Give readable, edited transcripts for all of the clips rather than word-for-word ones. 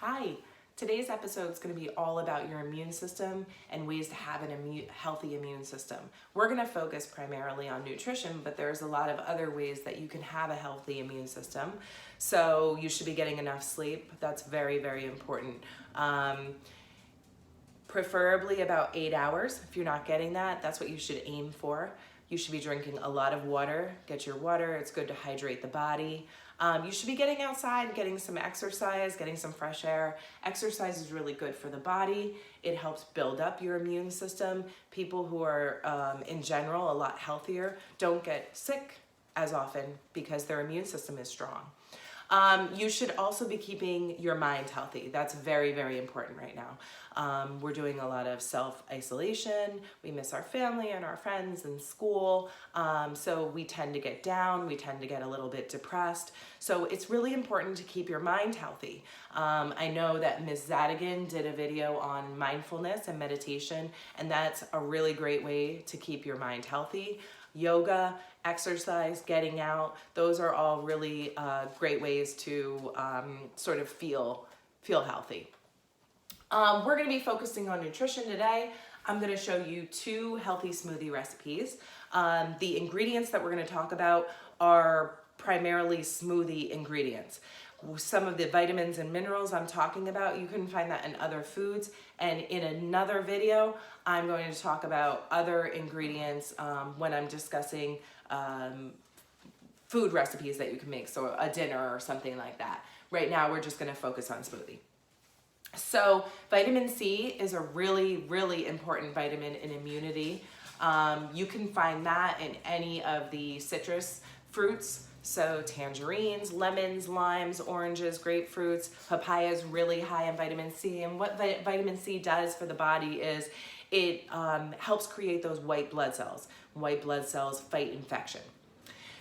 Hi, today's episode is going to be all about your immune system and ways to have a healthy immune system. We're going to focus primarily on nutrition, but there's a lot of other ways that you can have a healthy immune system. So you should be getting enough sleep. That's very, very important. Preferably about 8 hours. If you're not getting that, that's what you should aim for. You should be drinking a lot of water. Get your water. It's good to hydrate the body. You should be getting outside, getting some exercise, getting some fresh air. Exercise is really good for the body. It helps build up your immune system. People who are, in general, a lot healthier don't get sick as often because their immune system is strong. You should also be keeping your mind healthy. That's very, very important right now. We're doing a lot of self-isolation. We miss our family and our friends and school. So we tend to get down. We tend to get a little bit depressed. So it's really important to keep your mind healthy. I know that Ms. Zadigan did a video on mindfulness and meditation, and that's a really great way to keep your mind healthy. Yoga, exercise, getting out, those are all really great ways to sort of feel healthy. We're going to be focusing on nutrition today. I'm going to show you 2 healthy smoothie recipes. The ingredients that we're going to talk about are primarily smoothie ingredients. Some of the vitamins and minerals I'm talking about, you can find that in other foods. And in another video, I'm going to talk about other ingredients when I'm discussing food recipes that you can make, so a dinner or something like that. Right now, we're just going to focus on smoothie. So vitamin C is a really, really important vitamin in immunity. You can find that in any of the citrus fruits. So tangerines, lemons, limes, oranges, grapefruits, papaya is really high in vitamin C. And what vitamin C does for the body is it helps create those white blood cells. White blood cells fight infection.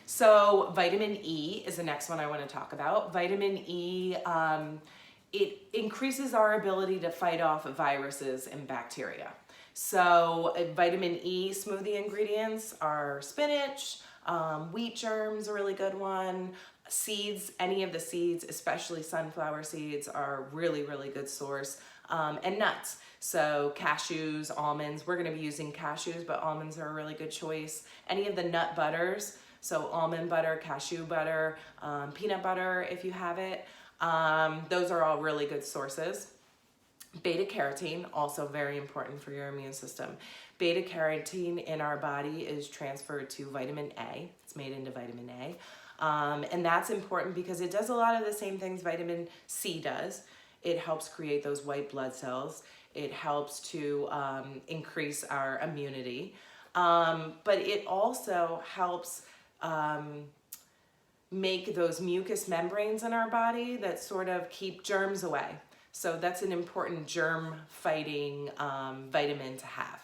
So vitamin E is the next one I want to talk about. Vitamin E, it increases our ability to fight off viruses and bacteria. So vitamin E smoothie ingredients are spinach, wheat germs, a really good one. Seeds, any of the seeds, especially sunflower seeds, are a really, really good source. And nuts, so cashews, almonds. We're going to be using cashews, but almonds are a really good choice. Any of the nut butters, so almond butter, cashew butter, peanut butter if you have it. Those are all really good sources. Beta carotene, also very important for your immune system. Beta carotene in our body is transferred to vitamin A. It's made into vitamin A. And that's important because it does a lot of the same things vitamin C does. It helps create those white blood cells. It helps to increase our immunity. But it also helps make those mucous membranes in our body that sort of keep germs away. So that's an important germ-fighting vitamin to have.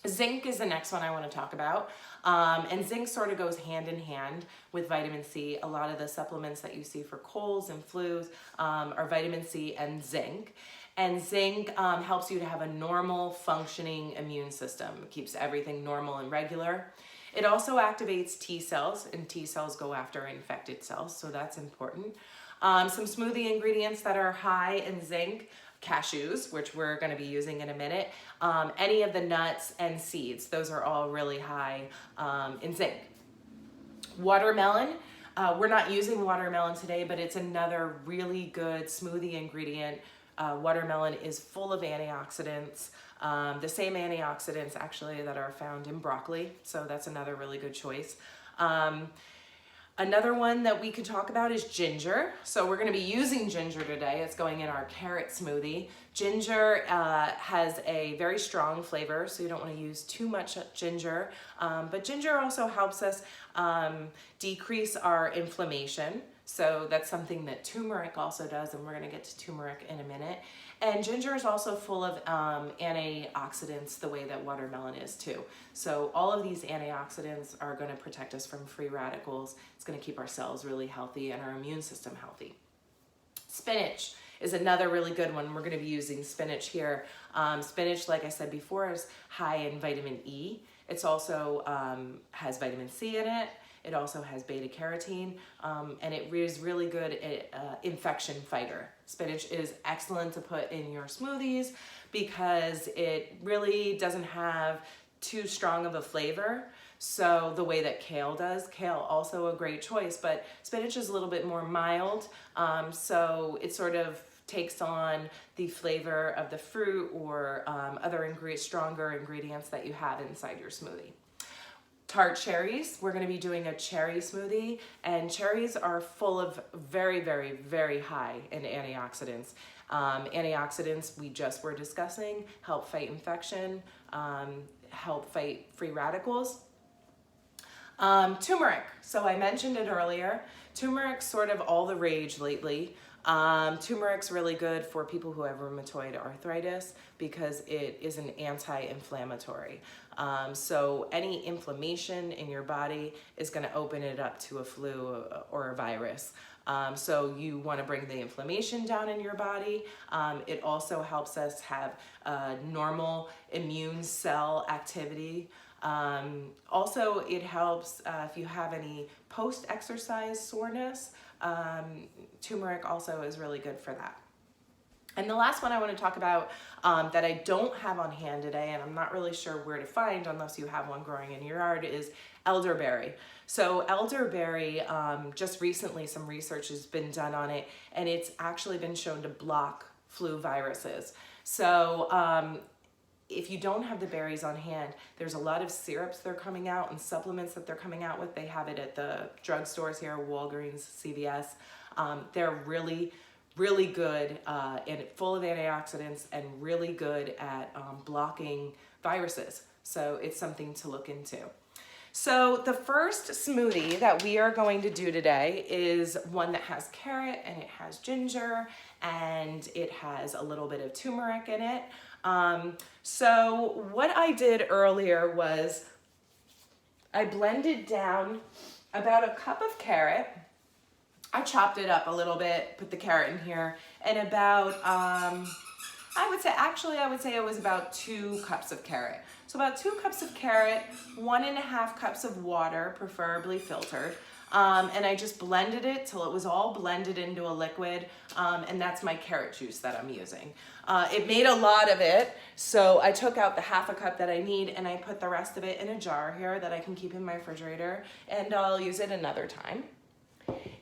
Zinc is the next one I want to talk about. And zinc sort of goes hand in hand with vitamin C. A lot of the supplements that you see for colds and flus are vitamin C and zinc. And zinc helps you to have a normal functioning immune system. It keeps everything normal and regular. It also activates T cells, and T cells go after infected cells, so that's important. Some smoothie ingredients that are high in zinc: cashews, which we're going to be using in a minute, any of the nuts and seeds. Those are all really high in zinc. Watermelon. We're not using watermelon today, but it's another really good smoothie ingredient. Watermelon is full of antioxidants, the same antioxidants actually that are found in broccoli, so that's another really good choice. Another one that we could talk about is ginger. So we're going to be using ginger today. It's going in our carrot smoothie. Ginger has a very strong flavor, so you don't want to use too much ginger. But ginger also helps us decrease our inflammation. So that's something that turmeric also does, and we're going to get to turmeric in a minute. And ginger is also full of antioxidants the way that watermelon is too. So all of these antioxidants are going to protect us from free radicals. It's going to keep our cells really healthy and our immune system healthy. Spinach is another really good one. We're going to be using spinach here. Spinach, like I said before, is high in vitamin E. It's also has vitamin C in it. It also has beta carotene, and it is really good at infection fighter. Spinach is excellent to put in your smoothies because it really doesn't have too strong of a flavor. So the way that kale does, kale also a great choice, but spinach is a little bit more mild. So it sort of takes on the flavor of the fruit or other stronger ingredients that you have inside your smoothie. Tart cherries, we're gonna be doing a cherry smoothie, and cherries are full of very, very, very high in antioxidants. Antioxidants we just were discussing help fight infection, help fight free radicals. Turmeric, so I mentioned it earlier. Turmeric's sort of all the rage lately. Turmeric's really good for people who have rheumatoid arthritis because it is an anti-inflammatory. So any inflammation in your body is going to open it up to a flu or a virus. So you want to bring the inflammation down in your body. It also helps us have normal immune cell activity. Also, it helps if you have any post-exercise soreness. Turmeric also is really good for that. And the last one I want to talk about that I don't have on hand today, and I'm not really sure where to find unless you have one growing in your yard, is elderberry. So elderberry, just recently some research has been done on it, and it's actually been shown to block flu viruses. So if you don't have the berries on hand, there's a lot of syrups that are coming out and supplements that they're coming out with. They have it at the drugstores here, Walgreens, CVS. They're really, really good and full of antioxidants and really good at blocking viruses. So it's something to look into. So the first smoothie that we are going to do today is one that has carrot and it has ginger and it has a little bit of turmeric in it. So what I did earlier was I blended down about a cup of carrot. I chopped it up a little bit, put the carrot in here, and about, I would say it was about 2 cups of carrot. So about 2 cups of carrot, 1.5 cups of water, preferably filtered. And I just blended it till it was all blended into a liquid, and that's my carrot juice that I'm using. It made a lot of it, so I took out the 1/2 cup that I need and I put the rest of it in a jar here that I can keep in my refrigerator, and I'll use it another time.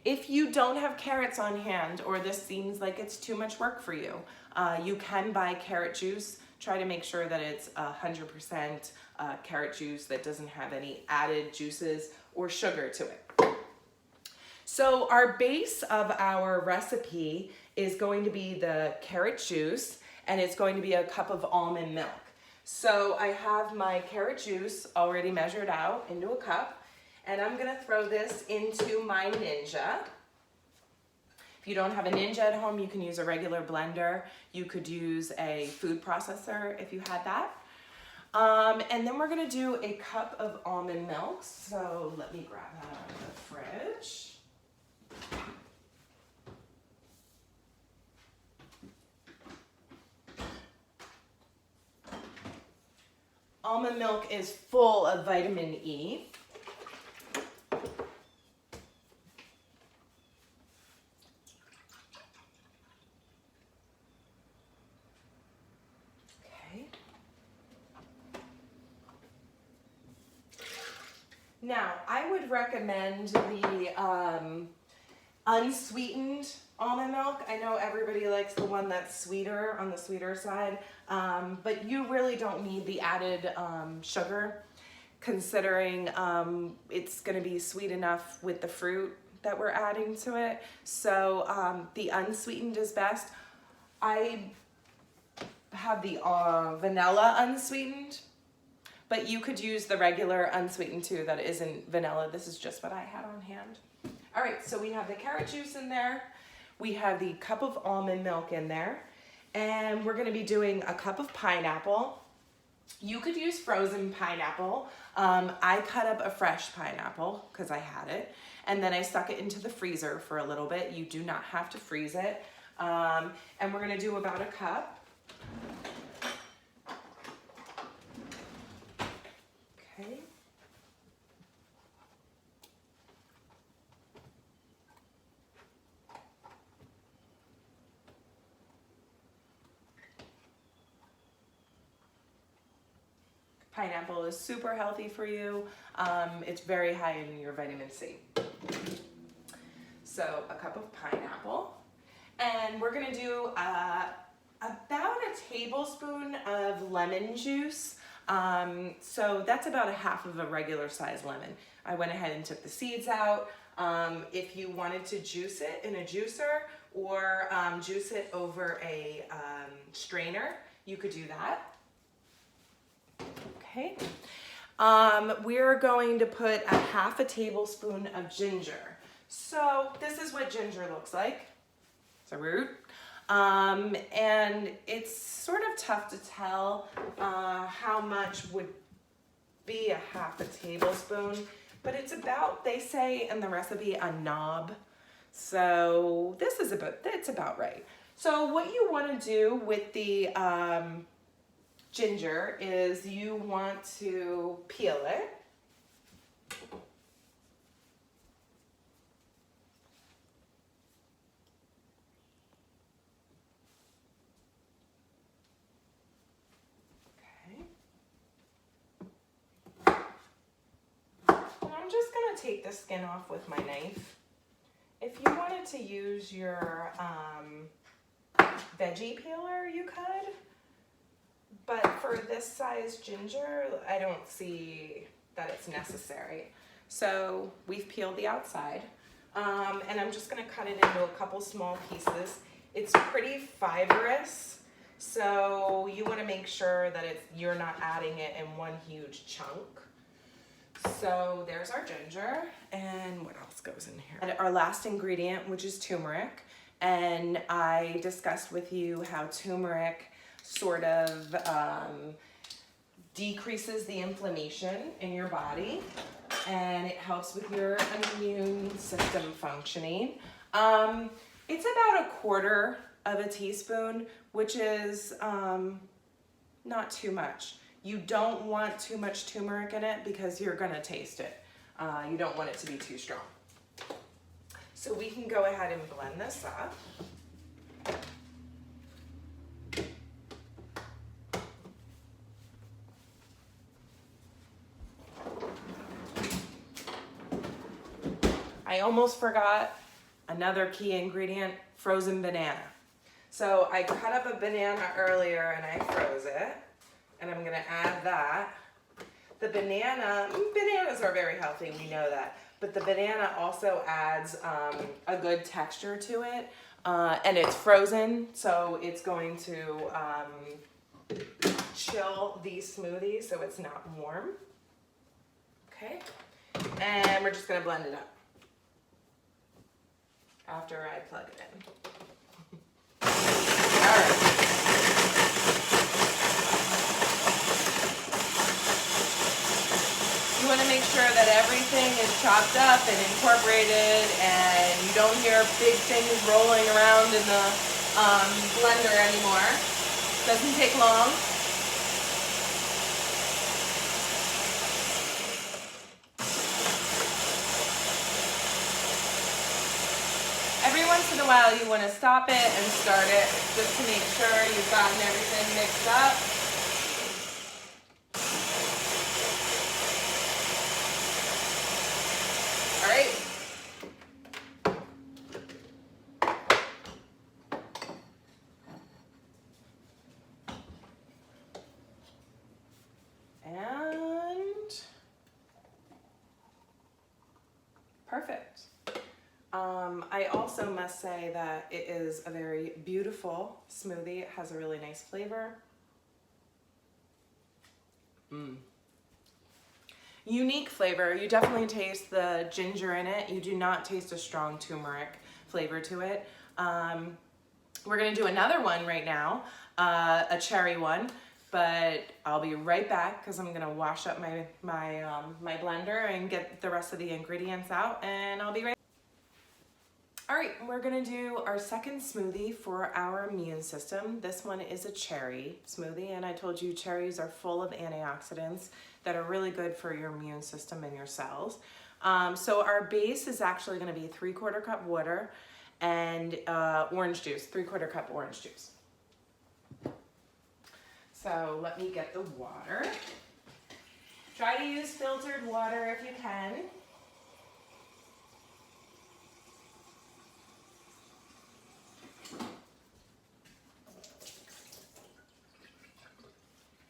If you don't have carrots on hand or this seems like it's too much work for you, you can buy carrot juice. Try to make sure that it's 100% carrot juice that doesn't have any added juices or sugar to it. So our base of our recipe is going to be the carrot juice, and it's going to be a cup of almond milk. So I have my carrot juice already measured out into a cup, and I'm gonna throw this into my Ninja. If you don't have a Ninja at home, you can use a regular blender. You could use a food processor if you had that. And then we're gonna do a cup of almond milk. So let me grab that out of the fridge. Almond milk is full of vitamin E. Okay. Now, I would recommend the unsweetened almond milk. I know everybody likes the one that's sweeter, on the sweeter side, but you really don't need the added sugar, considering it's going to be sweet enough with the fruit that we're adding to it. So the unsweetened is best. I have the vanilla unsweetened, but you could use the regular unsweetened too that isn't vanilla. This is just what I had on hand. All right, so we have the carrot juice in there. We have the cup of almond milk in there. And we're gonna be doing a cup of pineapple. You could use frozen pineapple. I cut up a fresh pineapple because I had it. And then I stuck it into the freezer for a little bit. You do not have to freeze it. And we're gonna do about a cup. Okay. Pineapple is super healthy for you. It's very high in your vitamin C. So a cup of pineapple. And we're gonna do about a tablespoon of lemon juice. So that's about a half of a regular size lemon. I went ahead and took the seeds out. If you wanted to juice it in a juicer or juice it over a strainer, you could do that. Okay. We're going to put a half a tablespoon of ginger. So this is what ginger looks like. It's a root. And it's sort of tough to tell how much would be a half a tablespoon, but it's about, they say in the recipe, a knob. So this is it's about right. So what you want to do with the ginger is you want to peel it. I'm just gonna take the skin off with my knife. If you wanted to use your veggie peeler, you could. But for this size ginger, I don't see that it's necessary. So we've peeled the outside. And I'm just gonna cut it into a couple small pieces. It's pretty fibrous, so you wanna make sure that you're not adding it in one huge chunk. So there's our ginger, and what else goes in here? And our last ingredient, which is turmeric. And I discussed with you how turmeric sort of decreases the inflammation in your body, and it helps with your immune system functioning. It's about 1/4 of a teaspoon, which is not too much. You don't want too much turmeric in it because you're gonna taste it. You don't want it to be too strong. So we can go ahead and blend this up. I almost forgot another key ingredient, frozen banana. So I cut up a banana earlier and I froze it. And I'm gonna add that. The bananas are very healthy, we know that. But the banana also adds a good texture to it. And it's frozen, so it's going to chill these smoothies so it's not warm. Okay, and we're just gonna blend it up after I plug it in. All right. You want to make sure that everything is chopped up and incorporated and you don't hear big things rolling around in the blender anymore. Doesn't take long. Every once in a while you want to stop it and start it just to make sure you've gotten everything mixed up. All right. And perfect. I also must say that it is a very beautiful smoothie. It has a really nice flavor. Unique flavor. You definitely taste the ginger in it. You do not taste a strong turmeric flavor to it. We're gonna do another one right now, a cherry one, but I'll be right back because I'm gonna wash up my blender and get the rest of the ingredients out, and I'll be right back. All right, we're gonna do our second smoothie for our immune system. This one is a cherry smoothie, and I told you cherries are full of antioxidants that are really good for your immune system and your cells. So our base is actually gonna be 3/4 cup water and orange juice, 3/4 cup orange juice. So let me get the water. Try to use filtered water if you can.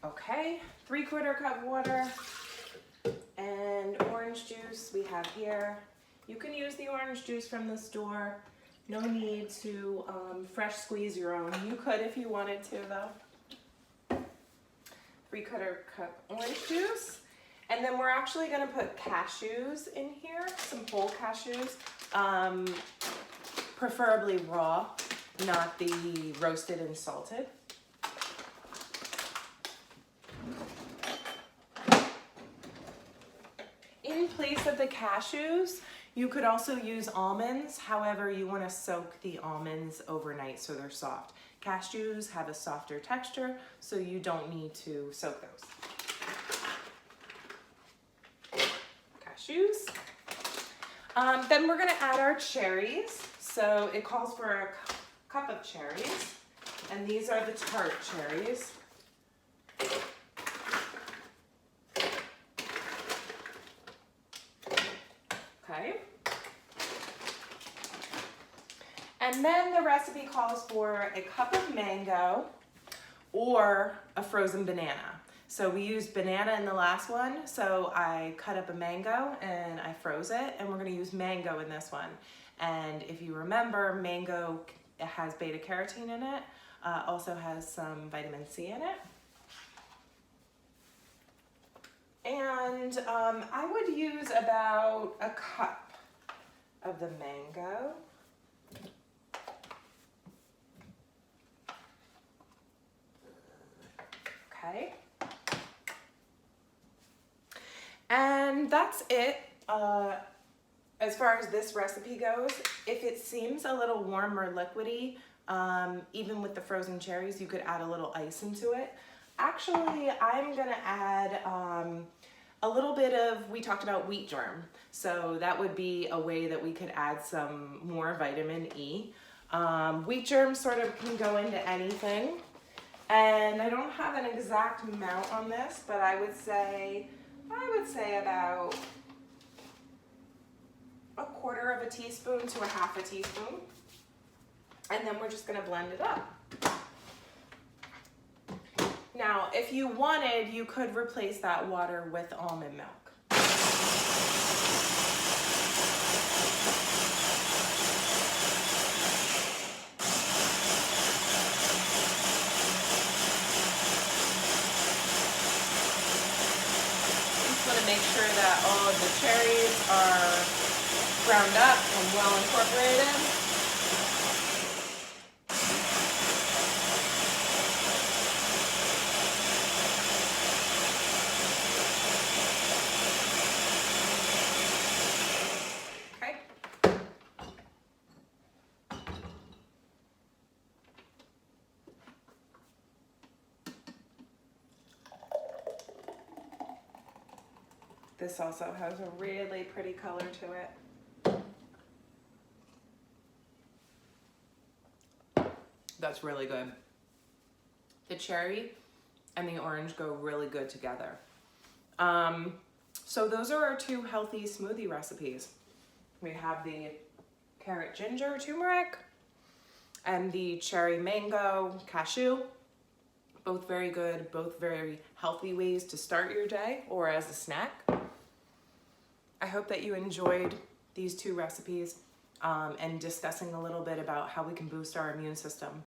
Okay, 3/4 cup water and orange juice we have here. You can use the orange juice from the store. No need to fresh squeeze your own. You could if you wanted to though. 3/4 cup orange juice. And then we're actually gonna put cashews in here, some whole cashews, preferably raw, not the roasted and salted. In place of the cashews, you could also use almonds. However, you want to soak the almonds overnight so they're soft. Cashews have a softer texture, so you don't need to soak those. Cashews. Then we're going to add our cherries. So it calls for a cup of cherries, and these are the tart cherries. Okay. And then the recipe calls for a cup of mango or a frozen banana. So we used banana in the last one, so I cut up a mango and I froze it, and we're going to use mango in this one. And if you remember, mango has beta carotene in it, also has some vitamin C in it. And I would use about a cup of the mango. Okay. And that's it. As far as this recipe goes, if it seems a little warm or liquidy, even with the frozen cherries, you could add a little ice into it. Actually, I'm gonna add a little bit of, we talked about wheat germ. So that would be a way that we could add some more vitamin E. Wheat germ sort of can go into anything. And I don't have an exact amount on this, but I would say about 1/4 teaspoon to 1/2 teaspoon. And then we're just gonna blend it up. Now, if you wanted, you could replace that water with almond milk. Make sure that all of the cherries are ground up and well incorporated. Okay. This also has a really pretty color to it. That's really good. The cherry and the orange go really good together. So those are our 2 healthy smoothie recipes. We have the carrot ginger turmeric and the cherry mango cashew. Both very good, both very healthy ways to start your day or as a snack. I hope that you enjoyed these 2 recipes and discussing a little bit about how we can boost our immune system.